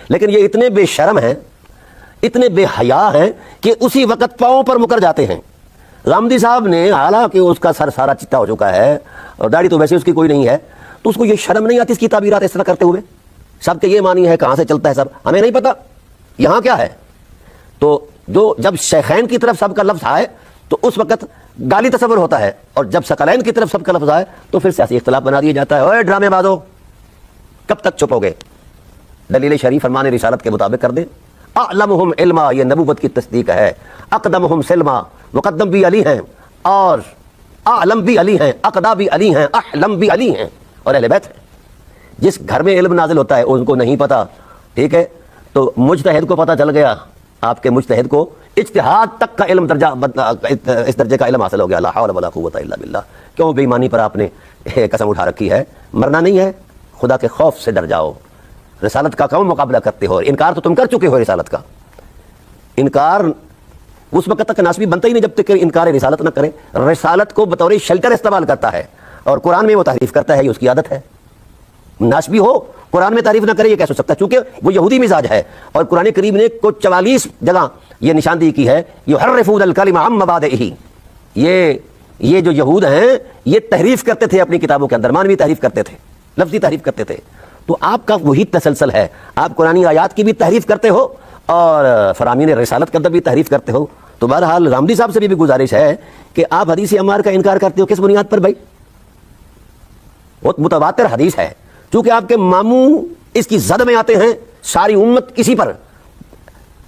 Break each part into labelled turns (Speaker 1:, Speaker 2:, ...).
Speaker 1: لیکن یہ اتنے بے شرم ہیں، اتنے بے حیا ہیں کہ اسی وقت پاؤں پر مکر جاتے ہیں۔ غامدی صاحب نے حالانکہ اس کا سر سارا چٹا ہو چکا ہے اور داڑھی تو ویسے اس کی کوئی نہیں ہے، تو اس کو یہ شرم نہیں آتی اس کی تعبیرات اس طرح کرتے ہوئے؟ سب کے یہ معنی ہے، کہاں سے چلتا ہے سب ہمیں نہیں پتا یہاں کیا ہے۔ تو جب شیخین کی طرف سب کا لفظ آئے تو اس وقت گالی تصور ہوتا ہے، اور جب ثقلین کی طرف سب کا لفظ آئے تو پھر سیاسی اختلاف بنا دیا جاتا ہے۔ اوے ڈرامے بازو، کب تک چھپو گے؟ دلیل شریف فرمان رسالت کے مطابق کر دیں۔ اعلمہم علما، یہ نبوت کی تصدیق ہے۔ اقدمہم سلما، مقدم بھی علی ہیں اور اعلم بھی علی ہیں، اقدا بھی علی ہیں، احلم بھی علی ہیں اور اہل بیت ہیں۔ جس گھر میں علم نازل ہوتا ہے ان کو نہیں پتا، ٹھیک ہے؟ تو مجتہد کو پتا چل گیا، آپ کے مجتہد کو اجتہاد تک کا علم اس درجے کا علم حاصل ہو گیا۔ لا حول ولا قوت الا باللہ۔ کیوں بے ایمانی پر آپ نے قسم اٹھا رکھی ہے؟ مرنا نہیں ہے، خدا کے خوف سے ڈر جاؤ۔ رسالت کا کیوں مقابلہ کرتے ہو؟ انکار تو تم کر چکے ہو رسالت کا۔ انکار اس وقت تک ناسبی بنتا ہی نہیں جب تک کہ انکار رسالت نہ کرے۔ رسالت کو بطور شیلٹر استعمال کرتا ہے اور قرآن میں وہ تعریف کرتا ہے، یہ اس کی عادت ہے۔ ناسبی ہو قرآن میں تعریف نہ کرے، یہ کیسے ہو سکتا ہے؟ چونکہ وہ یہودی مزاج ہے، اور قرآن کریم نے کو 44 جگہ یہ نشاندہی کی ہے، یحرفون الکلم عن مواضعہ۔ یہ جو یہود ہیں یہ تحریف کرتے تھے اپنی کتابوں کے اندر، معنوی تحریف کرتے تھے، لفظی تحریف کرتے تھے۔ تو آپ کا وہی تسلسل ہے، آپ قرآنی آیات کی بھی تحریف کرتے ہو اور فرامین رسالت کے اندر بھی تحریف کرتے ہو۔ تو بہرحال غامدی صاحب سے بھی گزارش ہے کہ آپ حدیث عمار کا انکار کرتے ہو، کس بنیاد پر بھائی؟ بہت متواتر حدیث ہے، چونکہ آپ کے ماموں اس کی زد میں آتے ہیں، ساری امت اسی پر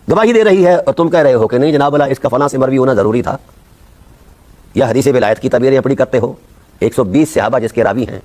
Speaker 1: گواہی دے رہی ہے، اور تم کہہ رہے ہو کہ نہیں جناب اللہ اس کا فلاں سے مروی ہونا ضروری تھا، یا حدیث ولایت کی تعبیریں اپنی کرتے ہو۔ 120 صحابہ جس کے راوی ہیں،